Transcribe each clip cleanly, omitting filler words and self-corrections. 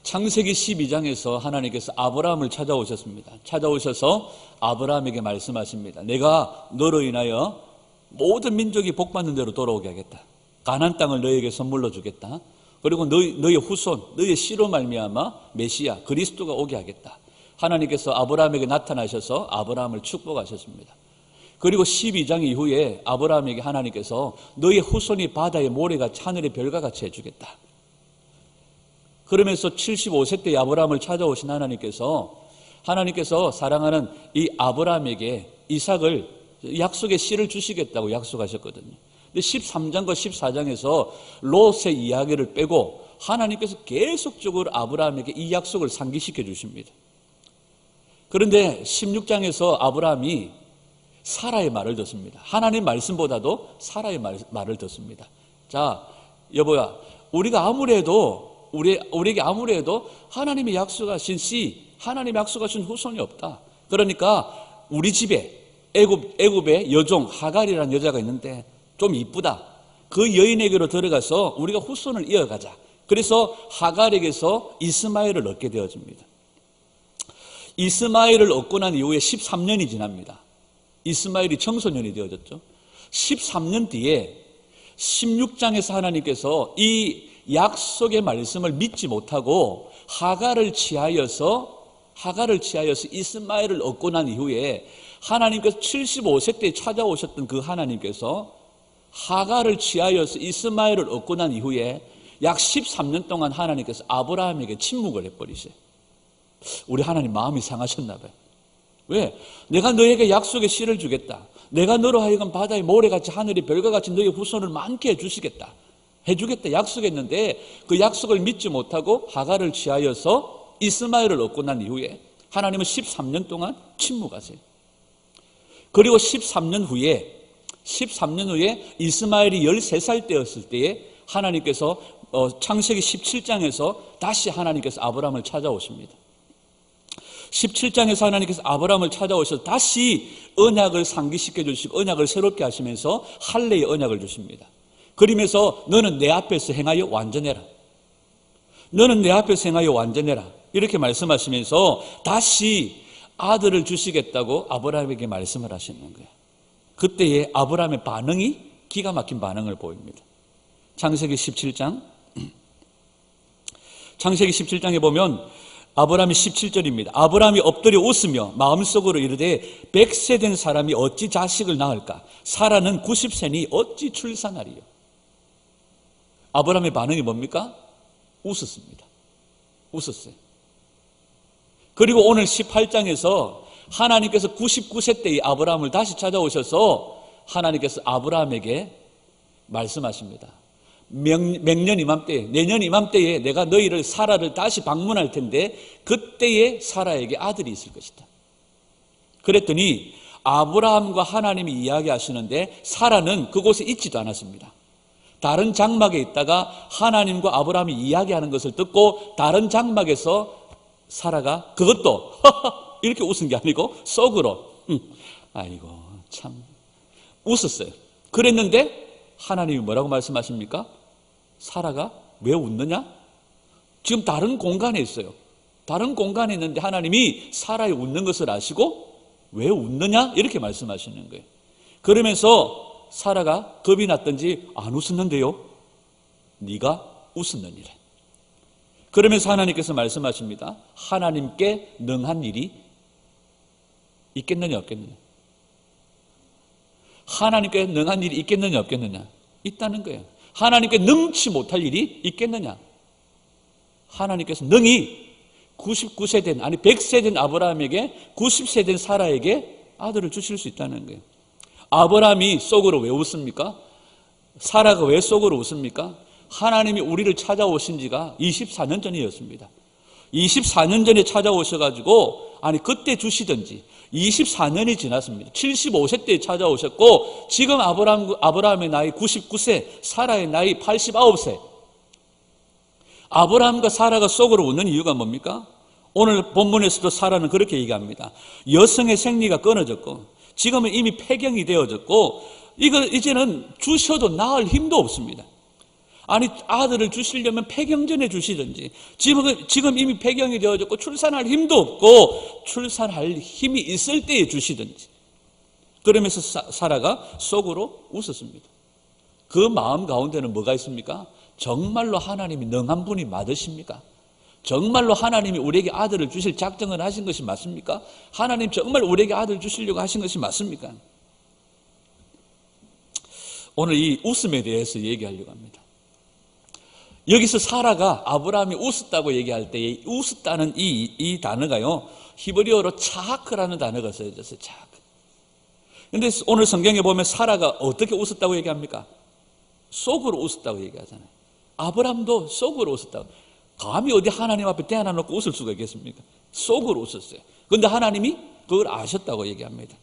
창세기 12장에서 하나님께서 아브라함을 찾아오셨습니다. 찾아오셔서 아브라함에게 말씀하십니다. 내가 너로 인하여 모든 민족이 복받는 대로 돌아오게 하겠다. 가나안 땅을 너에게 선물로 주겠다. 그리고 너의 후손, 너의 씨로 말미암아 메시아 그리스도가 오게 하겠다. 하나님께서 아브라함에게 나타나셔서 아브라함을 축복하셨습니다. 그리고 12장 이후에 아브라함에게 하나님께서 너의 후손이 바다의 모래같이 하늘의 별과 같이 해주겠다. 그러면서 75세 때 아브라함을 찾아오신 하나님께서 사랑하는 이 아브라함에게 이삭을 약속의 씨를 주시겠다고 약속하셨거든요. 근데 13장과 14장에서 롯의 이야기를 빼고 하나님께서 계속적으로 아브라함에게 이 약속을 상기시켜 주십니다. 그런데 16장에서 아브라함이 사라의 말을 듣습니다. 하나님 말씀보다도 사라의 말을 듣습니다. 자, 여보야, 우리가 우리에게 아무래도 하나님이 약속하신 씨, 하나님이 약속하신 후손이 없다. 그러니까 우리 집에 애굽의 여종 하갈이라는 여자가 있는데 좀 이쁘다. 그 여인에게로 들어가서 우리가 후손을 이어가자. 그래서 하갈에게서 이스마엘을 얻게 되어집니다. 이스마엘을 얻고 난 이후에 13년이 지납니다. 이스마엘이 청소년이 되어졌죠. 13년 뒤에 16장에서 하나님께서 이 약속의 말씀을 믿지 못하고 하갈을 취하여서 이스마엘을 얻고 난 이후에 하나님께서 75세 때 찾아오셨던 그 하나님께서 하갈을 취하여서 이스마엘을 얻고 난 이후에 약 13년 동안 하나님께서 아브라함에게 침묵을 해버리세요. 우리 하나님 마음이 상하셨나 봐요. 왜? 내가 너에게 약속의 씨를 주겠다. 내가 너로 하여금 바다의 모래같이 하늘의 별과 같이 너의 후손을 많게 해주겠다 약속했는데 그 약속을 믿지 못하고 하갈을 취하여서 이스마엘을 얻고 난 이후에 하나님은 13년 동안 침묵하세요. 그리고 13년 후에 이스마엘이 13살 때였을 때에 하나님께서 창세기 17장에서 다시 하나님께서 아브라함을 찾아오십니다. 17장에서 하나님께서 아브라함을 찾아오셔서 다시 언약을 상기시켜 주시고 언약을 새롭게 하시면서 할례의 언약을 주십니다. 그러면서 너는 내 앞에서 행하여 완전해라. 이렇게 말씀하시면서 다시 아들을 주시겠다고 아브라함에게 말씀을 하시는 거예요. 그때의 아브라함의 반응이 기가 막힌 반응을 보입니다. 창세기 17장에 보면 아브라함이 17절입니다. 아브라함이 엎드려 웃으며 마음속으로 이르되 100세 된 사람이 어찌 자식을 낳을까? 사라는 90세니 어찌 출산하리요? 아브라함의 반응이 뭡니까? 웃었어요. 그리고 오늘 18장에서 하나님께서 99세 때의 아브라함을 다시 찾아오셔서 하나님께서 아브라함에게 말씀하십니다. 내년 이맘때에 내가 너희를 사라를 다시 방문할 텐데 그때에 사라에게 아들이 있을 것이다. 그랬더니 아브라함과 하나님이 이야기하시는데 사라는 그곳에 있지도 않았습니다. 다른 장막에 있다가 하나님과 아브라함이 이야기하는 것을 듣고 다른 장막에서 사라가 그것도 이렇게 웃은 게 아니고 속으로 아이고 참 웃었어요. 그랬는데 하나님이 뭐라고 말씀하십니까? 사라가 왜 웃느냐? 지금 다른 공간에 있어요. 다른 공간에 있는데 하나님이 사라의 웃는 것을 아시고 왜 웃느냐? 이렇게 말씀하시는 거예요. 그러면서 사라가 겁이 났던지 안 웃었는데요. 네가 웃었느니라. 그러면서 하나님께서 말씀하십니다. 하나님께 능한 일이 있겠느냐 없겠느냐? 하나님께 능한 일이 있겠느냐 없겠느냐? 있다는 거예요. 하나님께 능치 못할 일이 있겠느냐? 하나님께서 능히 99세 된 100세 된 아브라함에게 90세 된 사라에게 아들을 주실 수 있다는 거예요. 아브라함이 속으로 왜 웃습니까? 사라가 왜 속으로 웃습니까? 하나님이 우리를 찾아오신 지가 24년 전이었습니다. 24년 전에 찾아오셔가지고 그때 주시든지 24년이 지났습니다. 75세 때 찾아오셨고 지금 아브라함의 나이 99세, 사라의 나이 89세. 아브라함과 사라가 속으로 웃는 이유가 뭡니까? 오늘 본문에서도 사라는 그렇게 얘기합니다. 여성의 생리가 끊어졌고 지금은 이미 폐경이 되어졌고 이제는 주셔도 낳을 힘도 없습니다. 아니 아들을 주시려면 폐경 전에 주시든지, 지금 이미 폐경이 되어졌고 출산할 힘도 없고 출산할 힘이 있을 때에 주시든지. 그러면서 사라가 속으로 웃었습니다. 그 마음 가운데는 뭐가 있습니까? 정말로 하나님이 능한 분이 맞으십니까? 정말로 하나님이 우리에게 아들을 주실 작정을 하신 것이 맞습니까? 하나님 정말 우리에게 아들을 주시려고 하신 것이 맞습니까? 오늘 이 웃음에 대해서 얘기하려고 합니다. 여기서 사라가 아브라함이 웃었다고 얘기할 때 웃었다는 이 단어가요, 히브리어로 차하크라는 단어가 쓰여졌어요. 차하크. 근데 오늘 성경에 보면 사라가 어떻게 웃었다고 얘기합니까? 속으로 웃었다고 얘기하잖아요. 아브라함도 속으로 웃었다고. 감히 어디 하나님 앞에 대안해놓고 웃을 수가 있겠습니까? 속으로 웃었어요. 그런데 하나님이 그걸 아셨다고 얘기합니다.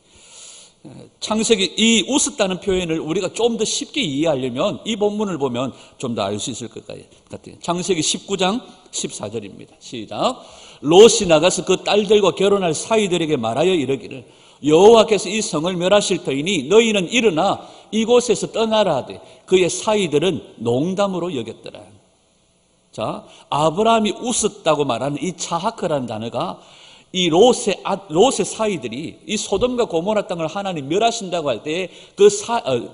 창세기 이 웃었다는 표현을 우리가 좀 더 쉽게 이해하려면 이 본문을 보면 좀 더 알 수 있을 것 같아요. 창세기 19장 14절입니다. 시작. 롯이 나가서 그 딸들과 결혼할 사위들에게 말하여 이르기를 여호와께서 이 성을 멸하실 터이니 너희는 일어나 이곳에서 떠나라 하되 그의 사위들은 농담으로 여겼더라. 자, 아브라함이 웃었다고 말하는 이 차하크라는 단어가 이 롯의 사위들이 이 소돔과 고모라 땅을 하나님 멸하신다고 할 때 그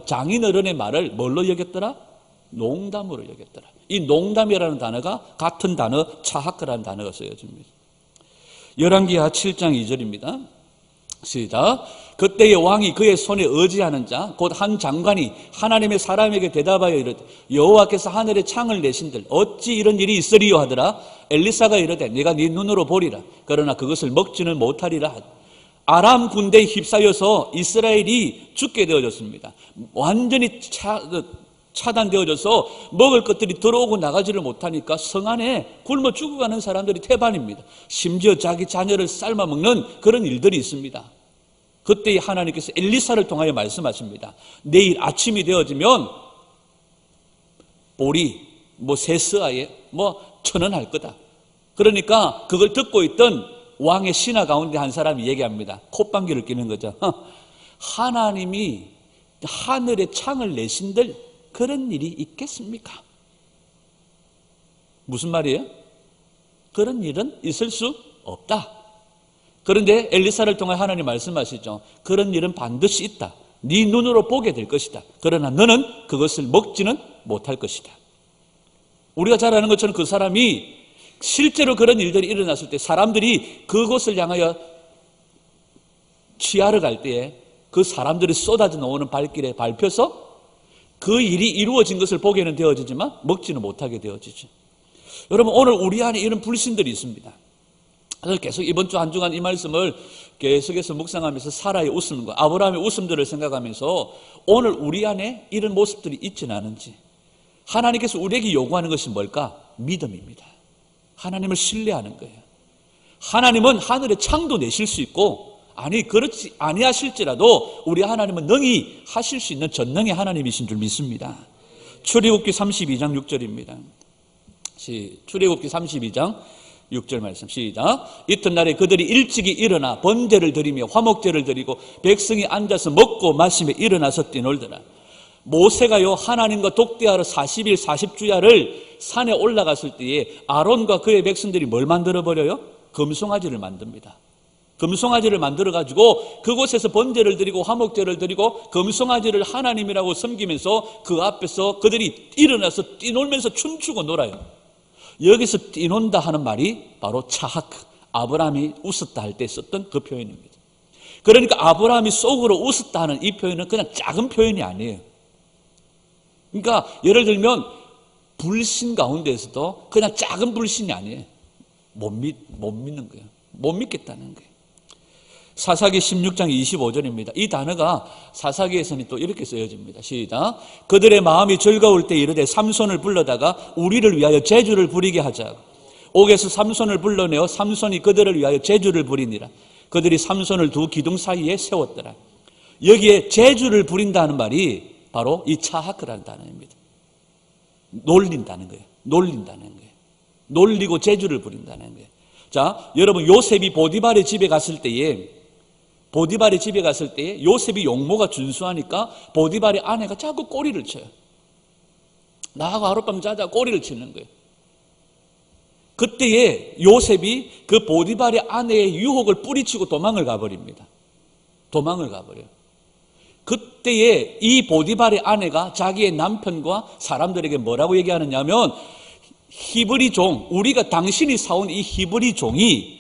장인어른의 말을 뭘로 여겼더라? 농담으로 여겼더라. 이 농담이라는 단어가 같은 단어 차하크라는 단어가 쓰여집니다. 열왕기하 7장 2절입니다. 시작. 그때의 왕이 그의 손에 의지하는 자 곧 한 장관이 하나님의 사람에게 대답하여 이르되 여호와께서 하늘에 창을 내신들 어찌 이런 일이 있으리요 하더라. 엘리사가 이르되 네가 네 눈으로 보리라. 그러나 그것을 먹지는 못하리라. 아람 군대에 휩싸여서 이스라엘이 죽게 되어졌습니다. 완전히 차단되어져서 먹을 것들이 들어오고 나가지를 못하니까 성 안에 굶어 죽어가는 사람들이 태반입니다. 심지어 자기 자녀를 삶아 먹는 그런 일들이 있습니다. 그때 하나님께서 엘리사를 통하여 말씀하십니다. 내일 아침이 되어지면 보리, 세스아에 1,000원 할 거다. 그러니까 그걸 듣고 있던 왕의 신하 가운데 한 사람이 얘기합니다. 콧방귀를 뀌는 거죠. 하나님이 하늘에 창을 내신들 그런 일이 있겠습니까? 무슨 말이에요? 그런 일은 있을 수 없다. 그런데 엘리사를 통해 하나님 말씀하시죠. 그런 일은 반드시 있다. 네 눈으로 보게 될 것이다. 그러나 너는 그것을 먹지는 못할 것이다. 우리가 잘 아는 것처럼 그 사람이 실제로 그런 일들이 일어났을 때 사람들이 그곳을 향하여 취하러 갈 때에 그 사람들이 쏟아져 나오는 발길에 밟혀서 그 일이 이루어진 것을 보게는 되어지지만 먹지는 못하게 되어지죠. 여러분, 오늘 우리 안에 이런 불신들이 있습니다. 그래서 계속 이번 주 한 주간 이 말씀을 계속해서 묵상하면서 사라의 웃음과 아브라함의 웃음들을 생각하면서 오늘 우리 안에 이런 모습들이 있지는 않은지, 하나님께서 우리에게 요구하는 것이 뭘까? 믿음입니다. 하나님을 신뢰하는 거예요. 하나님은 하늘에 창도 내실 수 있고, 그렇지 아니하실지라도 우리 하나님은 능히 하실 수 있는 전능의 하나님이신 줄 믿습니다. 출애굽기 32장 6절입니다. 출애굽기 32장 6절 말씀 시작. 이튿날에 그들이 일찍이 일어나 번제를 드리며 화목제를 드리고 백성이 앉아서 먹고 마시며 일어나서 뛰놀더라. 모세가요 하나님과 독대하러 40일 40주야를 산에 올라갔을 때에 아론과 그의 백성들이 뭘 만들어 버려요? 금송아지를 만듭니다. 금송아지를 만들어 가지고 그곳에서 번제를 드리고 화목제를 드리고 금송아지를 하나님이라고 섬기면서 그 앞에서 그들이 일어나서 뛰놀면서 춤추고 놀아요. 여기서 뛰논다 하는 말이 바로 차하크, 아브라함이 웃었다 할 때 썼던 그 표현입니다. 그러니까 아브라함이 속으로 웃었다 하는 이 표현은 그냥 작은 표현이 아니에요. 그러니까 예를 들면 불신 가운데에서도 그냥 작은 불신이 아니에요. 못 믿는 거예요. 못 믿겠다는 거예요. 사사기 16장 25절입니다. 이 단어가 사사기에서는 또 이렇게 쓰여집니다. 시작. 그들의 마음이 즐거울 때 이르되 삼손을 불러다가 우리를 위하여 제주를 부리게 하자. 옥에서 삼손을 불러내어 삼손이 그들을 위하여 제주를 부리니라. 그들이 삼손을 두 기둥 사이에 세웠더라. 여기에 제주를 부린다는 말이 바로 이 차하크라는 단어입니다. 놀린다는 거예요. 놀린다는 거예요. 놀리고 제주를 부린다는 거예요. 자, 여러분, 요셉이 보디발의 집에 갔을 때에 요셉이 용모가 준수하니까 보디발의 아내가 자꾸 꼬리를 쳐요. 나하고 하룻밤 자자 꼬리를 치는 거예요. 그때에 요셉이 그 보디발의 아내의 유혹을 뿌리치고 도망을 가버립니다. 도망을 가버려요. 그때에 이 보디발의 아내가 자기의 남편과 사람들에게 뭐라고 얘기하느냐면, 히브리 종, 우리가 당신이 사온 이 히브리 종이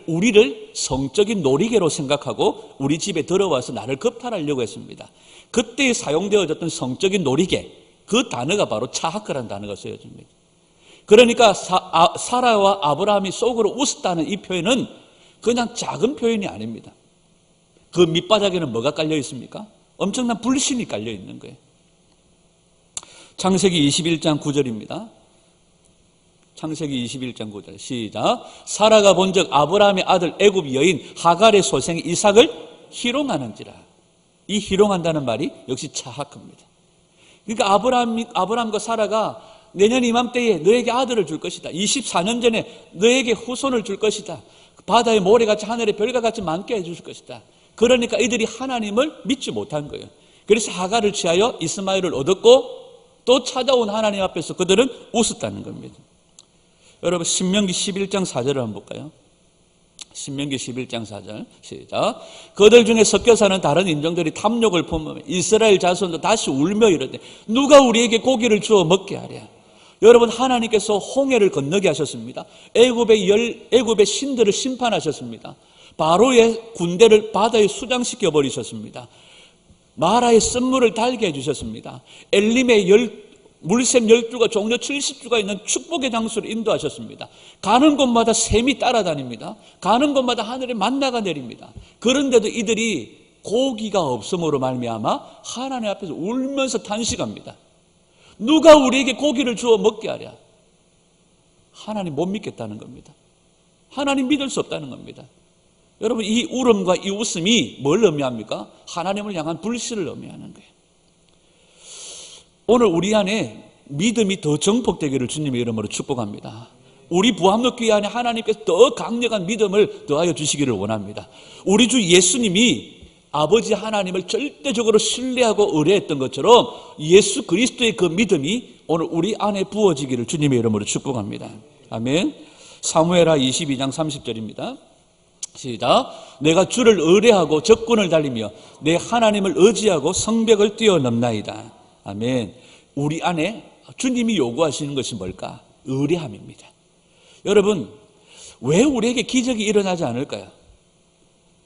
우리를 성적인 놀이개로 생각하고 우리 집에 들어와서 나를 겁탈하려고 했습니다. 그때 사용되어졌던 성적인 놀이개, 그 단어가 바로 차하크라는 단어가 쓰여집니다. 그러니까 사라와 아브라함이 속으로 웃었다는 이 표현은 그냥 작은 표현이 아닙니다. 그 밑바닥에는 뭐가 깔려 있습니까? 엄청난 불신이 깔려 있는 거예요. 창세기 21장 9절입니다. 창세기 21장 9절 시작. 사라가 본즉 아브라함의 아들 애굽 여인 하갈의 소생 이삭을 희롱하는지라. 이 희롱한다는 말이 역시 차하크입니다. 그러니까 아브라함과 사라가 내년 이맘때에 너에게 아들을 줄 것이다. 24년 전에 너에게 후손을 줄 것이다. 바다의 모래같이 하늘의 별과 같이 많게 해줄 것이다. 그러니까 이들이 하나님을 믿지 못한 거예요. 그래서 하갈을 취하여 이스마엘을 얻었고 또 찾아온 하나님 앞에서 그들은 웃었다는 겁니다. 여러분 신명기 11장 4절을 한번 볼까요? 신명기 11장 4절 시작. 그들 중에 섞여 사는 다른 인종들이 탐욕을 품으며 이스라엘 자손도 다시 울며 이르되 누가 우리에게 고기를 주어 먹게 하랴. 여러분 하나님께서 홍해를 건너게 하셨습니다. 애굽의 신들을 심판하셨습니다. 바로의 군대를 바다에 수장시켜 버리셨습니다. 마라의 쓴물을 달게 해주셨습니다. 엘림의 물샘 12가 종려 70주가 있는 축복의 장소를 인도하셨습니다. 가는 곳마다 샘이 따라다닙니다. 가는 곳마다 하늘에 만나가 내립니다. 그런데도 이들이 고기가 없음으로 말미암아 하나님 앞에서 울면서 탄식합니다. 누가 우리에게 고기를 주어 먹게 하랴. 하나님 못 믿겠다는 겁니다. 하나님 믿을 수 없다는 겁니다. 여러분 이 울음과 이 웃음이 뭘 의미합니까? 하나님을 향한 불신을 의미하는 거예요. 오늘 우리 안에 믿음이 더 정복되기를 주님의 이름으로 축복합니다. 우리 부함로교회 안에 하나님께서 더 강력한 믿음을 더하여 주시기를 원합니다. 우리 주 예수님이 아버지 하나님을 절대적으로 신뢰하고 의뢰했던 것처럼 예수 그리스도의 그 믿음이 오늘 우리 안에 부어지기를 주님의 이름으로 축복합니다. 아멘. 사무엘하 22장 30절입니다. 시작. 내가 주를 의뢰하고 적군을 달리며 내 하나님을 의지하고 성벽을 뛰어넘나이다. 아멘. 우리 안에 주님이 요구하시는 것이 뭘까? 의뢰함입니다. 여러분 왜 우리에게 기적이 일어나지 않을까요?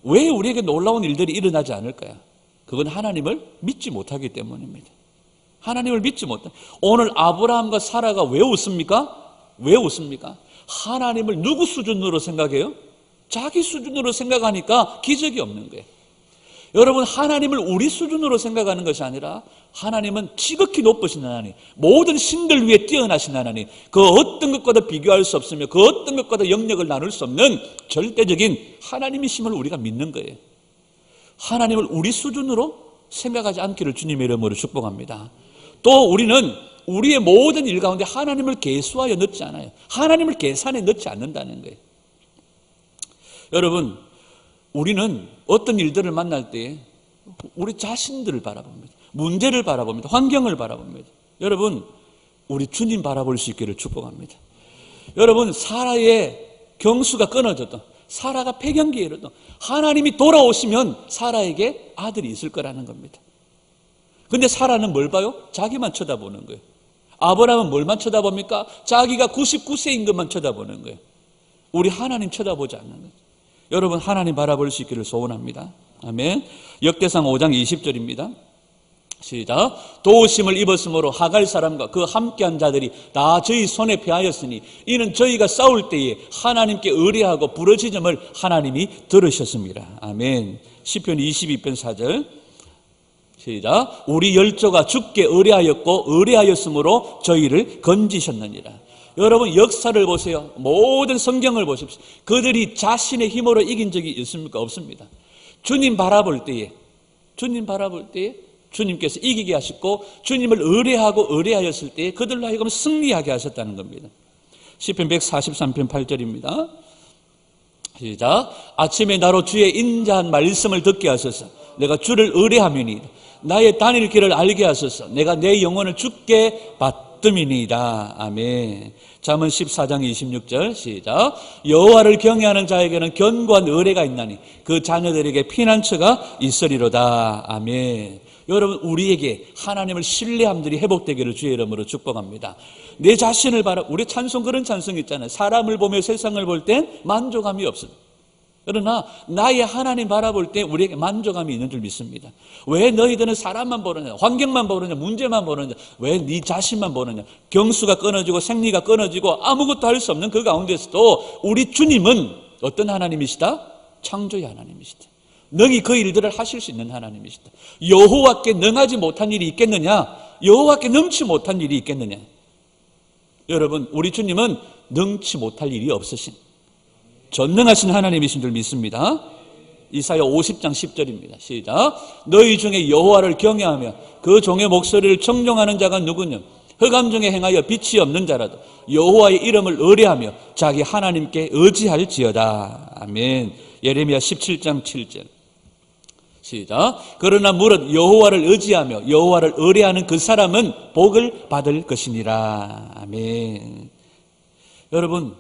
왜 우리에게 놀라운 일들이 일어나지 않을까요? 그건 하나님을 믿지 못하기 때문입니다. 하나님을 믿지 못해. 오늘 아브라함과 사라가 왜 웃습니까? 왜 웃습니까? 하나님을 누구 수준으로 생각해요? 자기 수준으로 생각하니까 기적이 없는 거예요. 여러분 하나님을 우리 수준으로 생각하는 것이 아니라 하나님은 지극히 높으신 하나님, 모든 신들 위에 뛰어나신 하나님, 그 어떤 것과도 비교할 수 없으며 그 어떤 것과도 영역을 나눌 수 없는 절대적인 하나님이심을 우리가 믿는 거예요. 하나님을 우리 수준으로 생각하지 않기를 주님의 이름으로 축복합니다. 또 우리는 우리의 모든 일 가운데 하나님을 계수하여 넣지 않아요. 하나님을 계산에 넣지 않는다는 거예요. 여러분 우리는 어떤 일들을 만날 때 우리 자신들을 바라봅니다. 문제를 바라봅니다. 환경을 바라봅니다. 여러분 우리 주님 바라볼 수 있기를 축복합니다. 여러분 사라의 경수가 끊어졌던, 사라가 폐경기에 이르던 하나님이 돌아오시면 사라에게 아들이 있을 거라는 겁니다. 근데 사라는 뭘 봐요? 자기만 쳐다보는 거예요. 아브라함은 뭘만 쳐다봅니까? 자기가 99세인 것만 쳐다보는 거예요. 우리 하나님 쳐다보지 않는 거예요. 여러분 하나님 바라볼 수 있기를 소원합니다. 아멘. 역대상 5장 20절입니다. 시작. 도우심을 입었으므로 하갈 사람과 그 함께한 자들이 다 저희 손에 패하였으니 이는 저희가 싸울 때에 하나님께 의뢰하고 부르짖음을 하나님이 들으셨습니다. 아멘. 시편 22편 4절 시작. 우리 열조가 주께 의뢰하였고 의뢰하였으므로 저희를 건지셨느니라. 여러분 역사를 보세요. 모든 성경을 보십시오. 그들이 자신의 힘으로 이긴 적이 있습니까? 없습니다. 주님 바라볼 때에 주님께서 이기게 하셨고 주님을 의뢰하고 의뢰하였을 때에 그들로 하여금 승리하게 하셨다는 겁니다. 시편 143편 8절입니다. 시작. 아침에 나로 주의 인자한 말씀을 듣게 하소서. 내가 주를 의뢰함이니이다. 나의 다닐 길을 알게 하소서. 내가 내 영혼을 주께 받음이니이다. 아멘. 잠언 14장 26절 시작. 여호와를 경외하는 자에게는 견고한 의뢰가 있나니 그 자녀들에게 피난처가 있으리로다. 아멘. 여러분, 우리에게 하나님을 신뢰함들이 회복되기를 주의 이름으로 축복합니다. 내 자신을 바라, 우리 찬송, 그런 찬송이 있잖아요. 사람을 보며 세상을 볼 땐 만족함이 없습니다. 그러나 나의 하나님 바라볼 때 우리에게 만족감이 있는 줄 믿습니다. 왜 너희들은 사람만 보느냐, 환경만 보느냐, 문제만 보느냐, 왜 네 자신만 보느냐. 경수가 끊어지고 생리가 끊어지고 아무것도 할 수 없는 그 가운데서도 우리 주님은 어떤 하나님이시다? 창조의 하나님이시다. 능히 그 일들을 하실 수 있는 하나님이시다. 여호와께 능하지 못한 일이 있겠느냐? 여호와께 능치 못한 일이 있겠느냐? 여러분, 우리 주님은 능치 못할 일이 없으신 전능하신 하나님이신 줄 믿습니다. 이사야 50장 10절입니다. 시작. 너희 중에 여호와를 경외하며 그 종의 목소리를 청종하는 자가 누구냐? 흑암 중에 행하여 빛이 없는 자라도 여호와의 이름을 의뢰하며 자기 하나님께 의지할지어다. 아멘. 예레미야 17장 7절. 시작. 그러나 무릇 여호와를 의지하며 여호와를 의뢰하는 그 사람은 복을 받을 것이니라. 아멘. 여러분,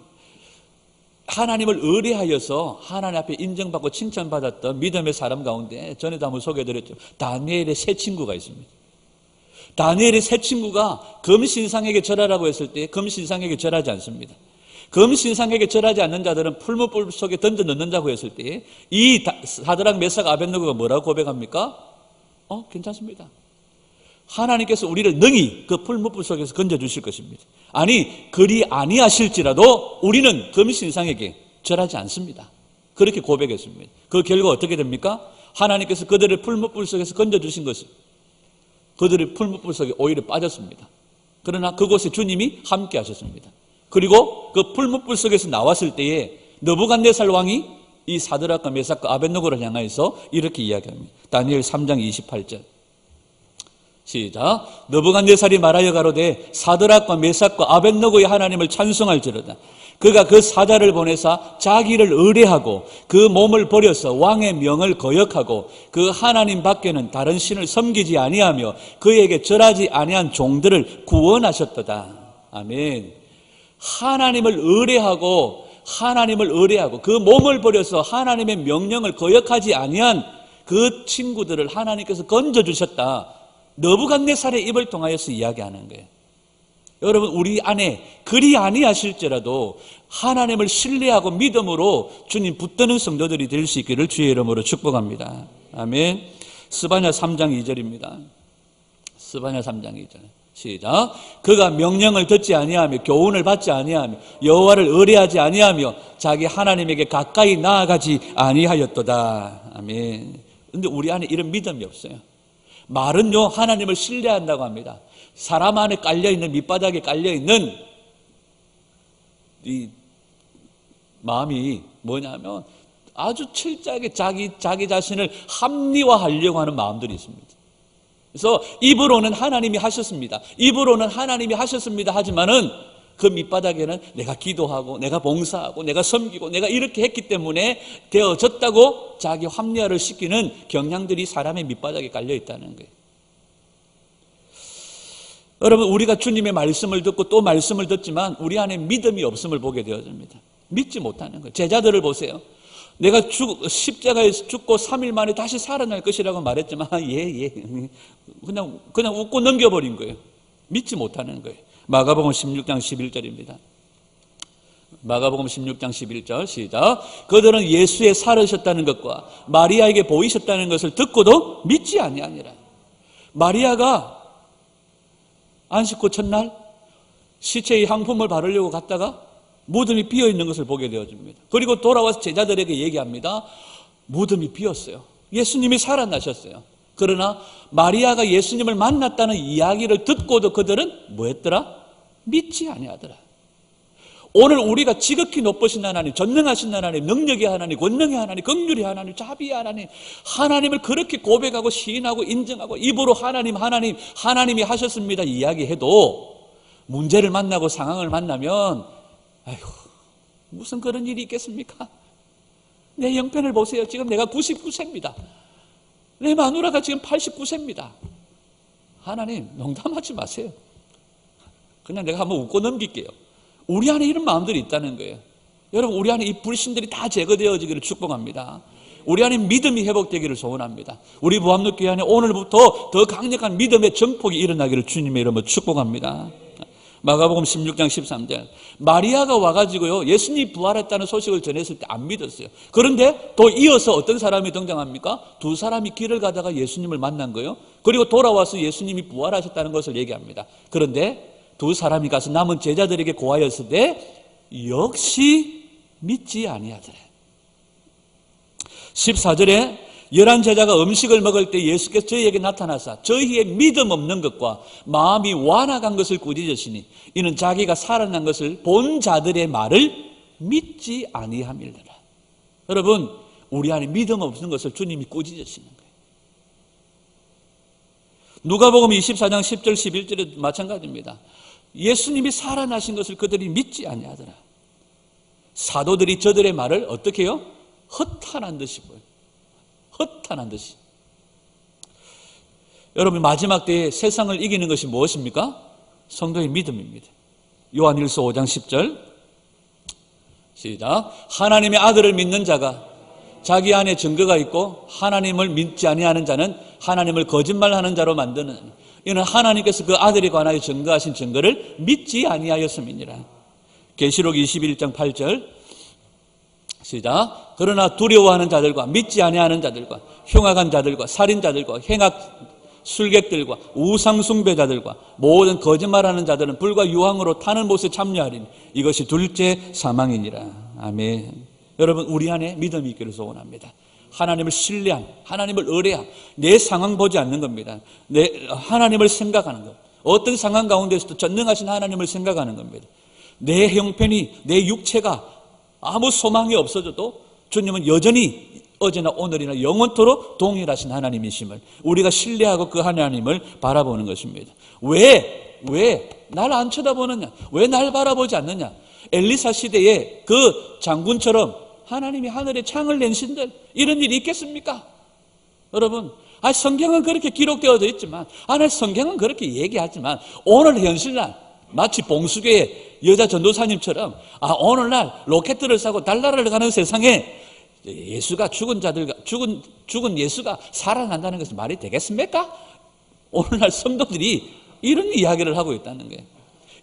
하나님을 의뢰하여서 하나님 앞에 인정받고 칭찬받았던 믿음의 사람 가운데 전에도 한번 소개해드렸죠. 다니엘의 세 친구가 있습니다. 다니엘의 세 친구가 금신상에게 절하라고 했을 때 금신상에게 절하지 않습니다. 금신상에게 절하지 않는 자들은 풀무불 속에 던져 넣는다고 했을 때 이 사드락 메삭 아벳느고가 뭐라고 고백합니까? 괜찮습니다. 하나님께서 우리를 능히 그 풀무불 속에서 건져주실 것입니다. 아니, 그리 아니하실지라도 우리는 금신상에게 절하지 않습니다. 그렇게 고백했습니다. 그 결과 어떻게 됩니까? 하나님께서 그들을 풀무불 속에서 건져주신 것이 그들의 풀무불 속에 오히려 빠졌습니다. 그러나 그곳에 주님이 함께 하셨습니다. 그리고 그 풀무불 속에서 나왔을 때에 느부갓네살 왕이 이 사드락과 메삭과 아벳느고를 향하여서 이렇게 이야기합니다. 다니엘 3장 28절 시작. 느부갓네살이 말하여 가로되 사드락과 메삭과 아벳느고의 하나님을 찬송할지로다. 그가 그 사자를 보내사 자기를 의뢰하고 그 몸을 버려서 왕의 명을 거역하고 그 하나님 밖에는 다른 신을 섬기지 아니하며 그에게 절하지 아니한 종들을 구원하셨도다. 아멘. 하나님을 의뢰하고 그 몸을 버려서 하나님의 명령을 거역하지 아니한 그 친구들을 하나님께서 건져주셨다. 느부갓네살의 입을 통하여서 이야기하는 거예요. 여러분, 우리 안에 그리 아니하실지라도 하나님을 신뢰하고 믿음으로 주님 붙드는 성도들이 될 수 있기를 주의 이름으로 축복합니다. 아멘. 스바냐 3장 2절입니다. 스바냐 3장 2절 시작. 그가 명령을 듣지 아니하며 교훈을 받지 아니하며 여호와를 의뢰하지 아니하며 자기 하나님에게 가까이 나아가지 아니하였도다. 아멘. 그런데 우리 안에 이런 믿음이 없어요. 말은요, 하나님을 신뢰한다고 합니다. 사람 안에 깔려있는, 밑바닥에 깔려있는 이 마음이 뭐냐면 아주 철저하게 자기 자신을 합리화하려고 하는 마음들이 있습니다. 그래서 입으로는 하나님이 하셨습니다. 입으로는 하나님이 하셨습니다. 하지만은 그 밑바닥에는 내가 기도하고 내가 봉사하고 내가 섬기고 내가 이렇게 했기 때문에 되어졌다고 자기 합리화를 시키는 경향들이 사람의 밑바닥에 깔려 있다는 거예요. 여러분, 우리가 주님의 말씀을 듣고 또 말씀을 듣지만 우리 안에 믿음이 없음을 보게 되어집니다. 믿지 못하는 거예요. 제자들을 보세요. 내가 십자가에서 죽고 3일 만에 다시 살아날 것이라고 말했지만 그냥 웃고 넘겨버린 거예요. 믿지 못하는 거예요. 마가복음 16장 11절입니다. 마가복음 16장 11절 시작. 그들은 예수의 살으셨다는 것과 마리아에게 보이셨다는 것을 듣고도 믿지 아니하니라. 마리아가 안식 후 첫날 시체의 향품을 바르려고 갔다가 무덤이 비어있는 것을 보게 되어집니다. 그리고 돌아와서 제자들에게 얘기합니다. 무덤이 비었어요. 예수님이 살아나셨어요. 그러나 마리아가 예수님을 만났다는 이야기를 듣고도 그들은 뭐했더라? 믿지 아니하더라. 오늘 우리가 지극히 높으신 하나님, 전능하신 하나님, 능력의 하나님, 권능의 하나님, 긍휼의 하나님, 자비의 하나님, 하나님을 그렇게 고백하고 시인하고 인정하고 입으로 하나님이 하셨습니다 이야기해도 문제를 만나고 상황을 만나면 무슨 그런 일이 있겠습니까? 내 형편을 보세요. 지금 내가 99세입니다. 내 마누라가 지금 89세입니다. 하나님, 농담하지 마세요. 그냥 내가 한번 웃고 넘길게요. 우리 안에 이런 마음들이 있다는 거예요. 여러분, 우리 안에 이 불신들이 다 제거되어지기를 축복합니다. 우리 안에 믿음이 회복되기를 소원합니다. 우리 부암육교회 안에 오늘부터 더 강력한 믿음의 정폭이 일어나기를 주님의 이름으로 축복합니다. 마가복음 16장 13절, 마리아가 와가지고요 예수님이 부활했다는 소식을 전했을 때 안 믿었어요. 그런데 또 이어서 어떤 사람이 등장합니까? 두 사람이 길을 가다가 예수님을 만난 거예요. 그리고 돌아와서 예수님이 부활하셨다는 것을 얘기합니다. 그런데 두 사람이 가서 남은 제자들에게 고하였을 때 역시 믿지 아니하더래. 14절에 11 제자가 음식을 먹을 때 예수께서 저희에게 나타나사 저희의 믿음 없는 것과 마음이 완악한 것을 꾸짖으시니 이는 자기가 살아난 것을 본 자들의 말을 믿지 아니함이니라. 여러분, 우리 안에 믿음 없는 것을 주님이 꾸짖으시는 거예요. 누가복음 24장 10절 11절에도 마찬가지입니다. 예수님이 살아나신 것을 그들이 믿지 아니하더라. 사도들이 저들의 말을 어떻게 해요? 허탄한 듯이 보여요. 허탄한 듯이. 여러분, 마지막 때에 세상을 이기는 것이 무엇입니까? 성도의 믿음입니다. 요한일서 5장 10절 시작. 하나님의 아들을 믿는 자가 자기 안에 증거가 있고 하나님을 믿지 아니하는 자는 하나님을 거짓말하는 자로 만드는, 이는 하나님께서 그 아들에 관하여 증거하신 증거를 믿지 아니하였음이니라. 계시록 21장 8절 시작. 그러나 두려워하는 자들과 믿지 아니하는 자들과 흉악한 자들과 살인자들과 행악 술객들과 우상 숭배자들과 모든 거짓말하는 자들은 불과 유황으로 타는 못에 참여하리니 이것이 둘째 사망이니라. 아멘. 여러분, 우리 안에 믿음이 있기를 소원합니다. 하나님을 신뢰한, 하나님을 의뢰한, 내 상황 보지 않는 겁니다. 하나님을 생각하는 것. 어떤 상황 가운데서도 전능하신 하나님을 생각하는 겁니다. 내 형편이, 내 육체가 아무 소망이 없어져도 주님은 여전히 어제나 오늘이나 영원토록 동일하신 하나님이심을 우리가 신뢰하고 그 하나님을 바라보는 것입니다. 왜 날 안 쳐다보느냐? 왜 날 바라보지 않느냐? 엘리사 시대에 그 장군처럼 하나님이 하늘에 창을 내신들 이런 일이 있겠습니까? 여러분, 성경은 그렇게 기록되어져 있지만, 성경은 그렇게 얘기하지만 오늘 현실날 마치 봉수교의 여자 전도사님처럼 오늘날 로켓들을 사고 달나라를 가는 세상에 예수가 죽은 예수가 살아난다는 것이 말이 되겠습니까? 오늘날 성도들이 이런 이야기를 하고 있다는 거예요.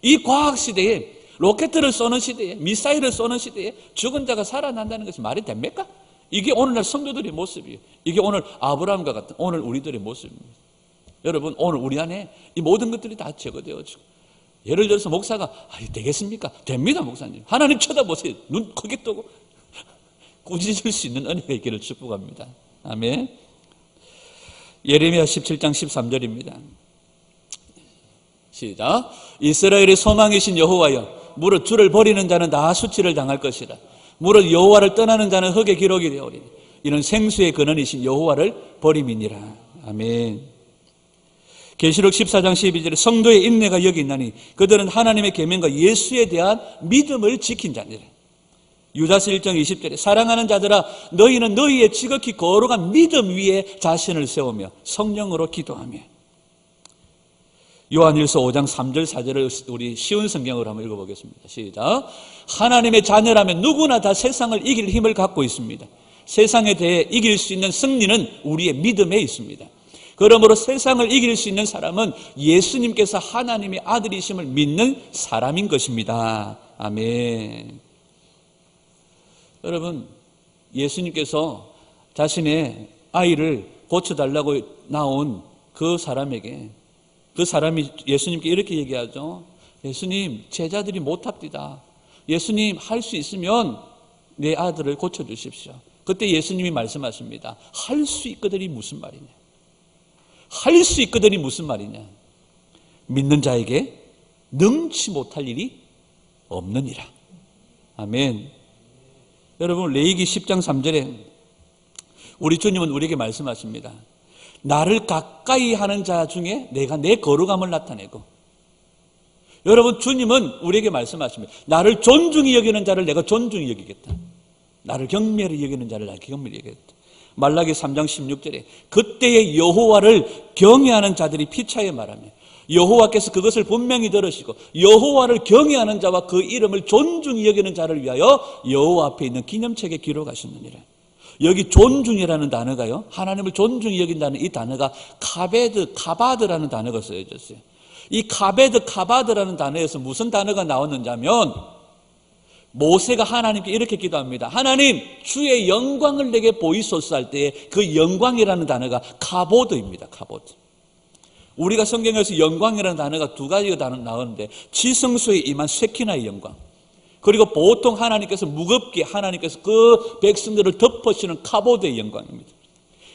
이 과학 시대에, 로켓들을 쏘는 시대에, 미사일을 쏘는 시대에 죽은 자가 살아난다는 것이 말이 됩니까? 이게 오늘날 성도들의 모습이에요. 이게 오늘 아브라함과 같은 오늘 우리들의 모습입니다. 여러분, 오늘 우리 안에 이 모든 것들이 다 제거되어지고, 예를 들어서 목사가 되겠습니까? 됩니다, 목사님. 하나님 쳐다보세요. 눈 크게 뜨고 꾸짖을 수 있는 은혜가 있기를 축복합니다. 아멘. 예레미야 17장 13절입니다. 시작. 이스라엘의 소망이신 여호와여, 무릇 주를 버리는 자는 다 수치를 당할 것이라. 무릇 여호와를 떠나는 자는 흙의 기록이 되오리니 이는 생수의 근원이신 여호와를 버림이니라. 아멘. 계시록 14장 12절에 성도의 인내가 여기 있나니 그들은 하나님의 계명과 예수에 대한 믿음을 지킨 자니라. 유다서 1장 20절에 사랑하는 자들아, 너희는 너희의 지극히 거룩한 믿음 위에 자신을 세우며 성령으로 기도하며. 요한일서 5장 3절 4절을 우리 쉬운 성경으로 한번 읽어보겠습니다. 시작. 하나님의 자녀라면 누구나 다 세상을 이길 힘을 갖고 있습니다. 세상에 대해 이길 수 있는 승리는 우리의 믿음에 있습니다. 그러므로 세상을 이길 수 있는 사람은 예수님께서 하나님의 아들이심을 믿는 사람인 것입니다. 아멘. 여러분, 예수님께서 자신의 아이를 고쳐달라고 나온 그 사람이 예수님께 이렇게 얘기하죠. 예수님, 제자들이 못합니다. 예수님, 할 수 있으면 내 아들을 고쳐주십시오. 그때 예수님이 말씀하십니다. 할 수 있거든이 무슨 말이냐? 할 수 있거든이 무슨 말이냐? 믿는 자에게 능치 못할 일이 없느니라. 아멘. 여러분, 레위기 10장 3절에 우리 주님은 우리에게 말씀하십니다. 나를 가까이 하는 자 중에 내가 내 거룩함을 나타내고, 여러분, 주님은 우리에게 말씀하십니다. 나를 존중히 여기는 자를 내가 존중히 여기겠다. 나를 경멸히 여기는 자를 내가 경멸히 여기겠다. 말라기 3장 16절에 그때의 여호와를 경외하는 자들이 피차에 말하며 여호와께서 그것을 분명히 들으시고 여호와를 경외하는 자와 그 이름을 존중히 여기는 자를 위하여 여호와 앞에 있는 기념책에 기록하셨느니라. 여기 존중이라는 단어가요, 하나님을 존중히 여긴다는 이 단어가 카바드라는 단어가 쓰여졌어요. 이 카바드라는 단어에서 무슨 단어가 나왔는지 하면 모세가 하나님께 이렇게 기도합니다. 하나님, 주의 영광을 내게 보이소서 할 때 그 영광이라는 단어가 카보드입니다. 카보드. 우리가 성경에서 영광이라는 단어가 두 가지가 나오는데 지성소에 임한 쉐키나의 영광, 그리고 보통 하나님께서 무겁게 하나님께서 그 백성들을 덮으시는 카보드의 영광입니다.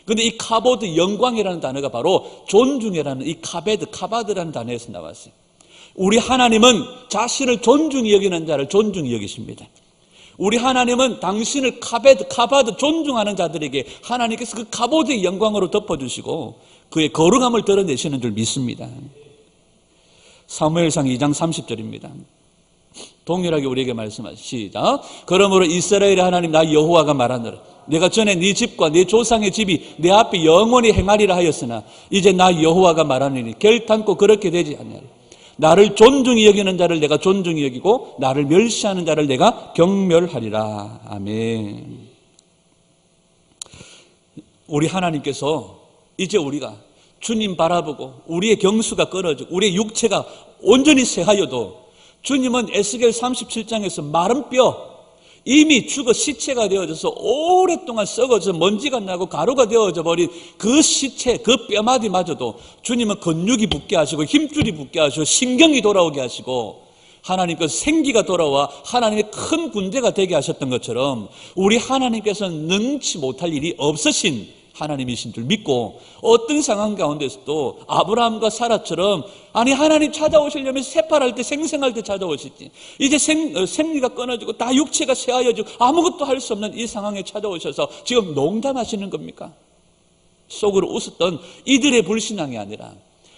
그런데 이 카보드 영광이라는 단어가 바로 존중이라는 이 카바드라는 단어에서 나왔어요. 우리 하나님은 자신을 존중히 여기는 자를 존중히 여기십니다. 우리 하나님은 당신을 카바드 존중하는 자들에게 하나님께서 그 카보드의 영광으로 덮어주시고 그의 거룩함을 드러내시는 줄 믿습니다. 사무엘상 2장 30절입니다. 동일하게 우리에게 말씀하시죠. 그러므로 이스라엘의 하나님 나 여호와가 말하노라. 내가 전에 네 집과 네 조상의 집이 내 앞에 영원히 행하리라 하였으나 이제 나 여호와가 말하노니 결단코 그렇게 되지 않으리라. 나를 존중히 여기는 자를 내가 존중히 여기고 나를 멸시하는 자를 내가 경멸하리라. 아멘. 우리 하나님께서 이제 우리가 주님 바라보고 우리의 경수가 끊어지고 우리의 육체가 온전히 쇠하여도 주님은 에스겔 37장에서 마른 뼈, 이미 죽어 시체가 되어져서 오랫동안 썩어져 먼지가 나고 가루가 되어져 버린 그 시체, 그 뼈마디마저도 주님은 근육이 붙게 하시고 힘줄이 붙게 하시고 신경이 돌아오게 하시고 하나님께서 생기가 돌아와 하나님의 큰 군대가 되게 하셨던 것처럼 우리 하나님께서는 능치 못할 일이 없으신 하나님이신 줄 믿고 어떤 상황 가운데서도 아브라함과 사라처럼 아니 하나님 찾아오시려면 새파랄 때 생생할 때 찾아오시지 이제 생리가 끊어지고 다 육체가 쇠하여지고 아무것도 할 수 없는 이 상황에 찾아오셔서 지금 농담하시는 겁니까? 속으로 웃었던 이들의 불신앙이 아니라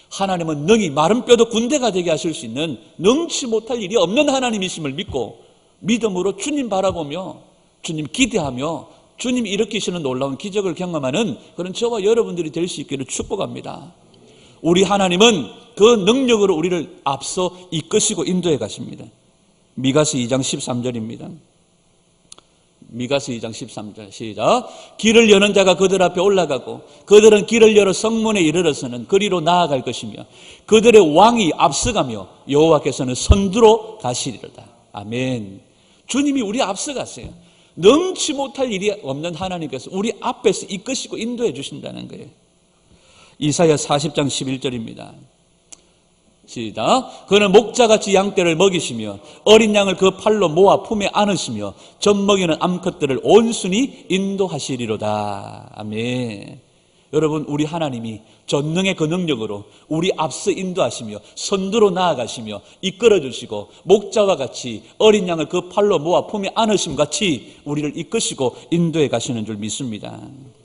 하나님은 능히 마른 뼈도 군대가 되게 하실 수 있는 능치 못할 일이 없는 하나님이심을 믿고 믿음으로 주님 바라보며 주님 기대하며 주님이 일으키시는 놀라운 기적을 경험하는 그런 저와 여러분들이 될 수 있기를 축복합니다. 우리 하나님은 그 능력으로 우리를 앞서 이끄시고 인도해 가십니다. 미가서 2장 13절입니다. 미가서 2장 13절 시작. 길을 여는 자가 그들 앞에 올라가고 그들은 길을 열어 성문에 이르러서는 그리로 나아갈 것이며 그들의 왕이 앞서가며 여호와께서는 선두로 가시리로다. 아멘. 주님이 우리 앞서 가세요. 능치 못할 일이 없는 하나님께서 우리 앞에서 이끄시고 인도해 주신다는 거예요. 이사야 40장 11절입니다. 시작. 그는 목자같이 양떼를 먹이시며 어린 양을 그 팔로 모아 품에 안으시며 젖먹이는 암컷들을 온순히 인도하시리로다. 아멘. 여러분, 우리 하나님이 전능의 그 능력으로 우리 앞서 인도하시며 선두로 나아가시며 이끌어주시고 목자와 같이 어린 양을 그 팔로 모아 품에 안으심 같이 우리를 이끄시고 인도해 가시는 줄 믿습니다.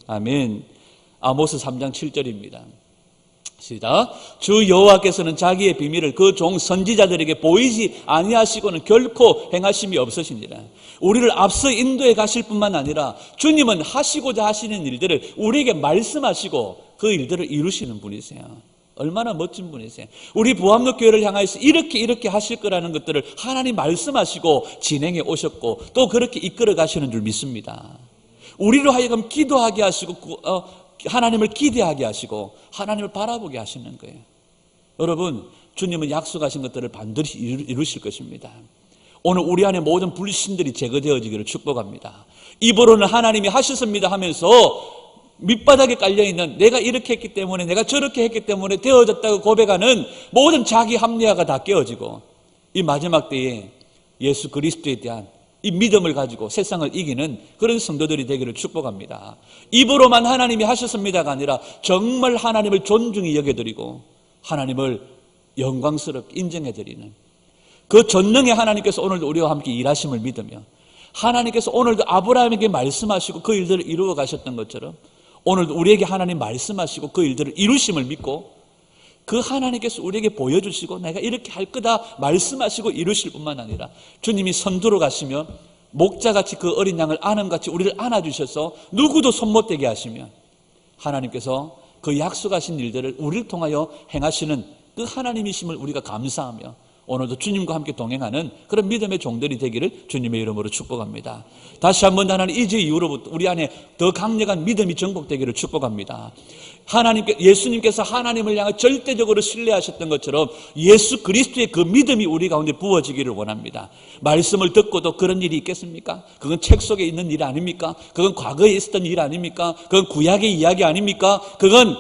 아멘. 아모스 3장 7절입니다. 시작. 주 여호와께서는 자기의 비밀을 그 종 선지자들에게 보이지 아니하시고는 결코 행하심이 없으시니라. 우리를 앞서 인도해 가실 뿐만 아니라 주님은 하시고자 하시는 일들을 우리에게 말씀하시고 그 일들을 이루시는 분이세요. 얼마나 멋진 분이세요. 우리 부암로 교회를 향하여서 이렇게 하실 거라는 것들을 하나님 말씀하시고 진행해 오셨고 또 그렇게 이끌어 가시는 줄 믿습니다. 우리로 하여금 기도하게 하시고 하나님을 기대하게 하시고 하나님을 바라보게 하시는 거예요. 여러분, 주님은 약속하신 것들을 반드시 이루실 것입니다. 오늘 우리 안에 모든 불신들이 제거되어지기를 축복합니다. 입으로는 하나님이 하셨습니다 하면서 밑바닥에 깔려있는 내가 이렇게 했기 때문에 내가 저렇게 했기 때문에 되어졌다고 고백하는 모든 자기 합리화가 다 깨어지고 이 마지막 때에 예수 그리스도에 대한 이 믿음을 가지고 세상을 이기는 그런 성도들이 되기를 축복합니다. 입으로만 하나님이 하셨습니다가 아니라 정말 하나님을 존중히 여겨드리고 하나님을 영광스럽게 인정해드리는 그 전능의 하나님께서 오늘도 우리와 함께 일하심을 믿으며 하나님께서 오늘도 아브라함에게 말씀하시고 그 일들을 이루어 가셨던 것처럼 오늘도 우리에게 하나님 말씀하시고 그 일들을 이루심을 믿고 그 하나님께서 우리에게 보여주시고 내가 이렇게 할 거다 말씀하시고 이루실 뿐만 아니라 주님이 선두로 가시며 목자같이 그 어린 양을 안음같이 우리를 안아주셔서 누구도 손 못 대게 하시면 하나님께서 그 약속하신 일들을 우리를 통하여 행하시는 그 하나님이심을 우리가 감사하며 오늘도 주님과 함께 동행하는 그런 믿음의 종들이 되기를 주님의 이름으로 축복합니다. 다시 한번 하나님 이제 이후로부터 우리 안에 더 강력한 믿음이 정복되기를 축복합니다. 예수님께서 하나님을 향해 절대적으로 신뢰하셨던 것처럼 예수 그리스도의 그 믿음이 우리 가운데 부어지기를 원합니다. 말씀을 듣고도 그런 일이 있겠습니까? 그건 책 속에 있는 일 아닙니까? 그건 과거에 있었던 일 아닙니까? 그건 구약의 이야기 아닙니까? 그건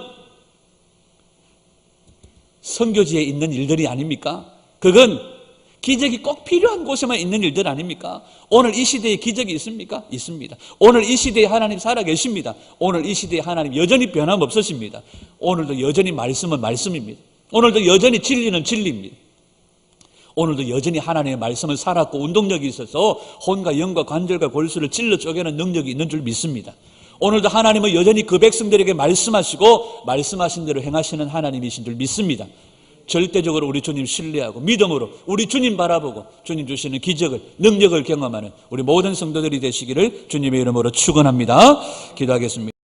선교지에 있는 일들이 아닙니까? 그건 기적이 꼭 필요한 곳에만 있는 일들 아닙니까? 오늘 이 시대에 기적이 있습니까? 있습니다. 오늘 이 시대에 하나님 살아계십니다. 오늘 이 시대에 하나님 여전히 변함없으십니다. 오늘도 여전히 말씀은 말씀입니다. 오늘도 여전히 진리는 진리입니다. 오늘도 여전히 하나님의 말씀은 살았고 운동력이 있어서 혼과 영과 관절과 골수를 찔러 쪼개는 능력이 있는 줄 믿습니다. 오늘도 하나님은 여전히 그 백성들에게 말씀하시고 말씀하신 대로 행하시는 하나님이신 줄 믿습니다. 절대적으로 우리 주님 신뢰하고 믿음으로 우리 주님 바라보고 주님 주시는 기적을 능력을 경험하는 우리 모든 성도들이 되시기를 주님의 이름으로 축원합니다. 기도하겠습니다.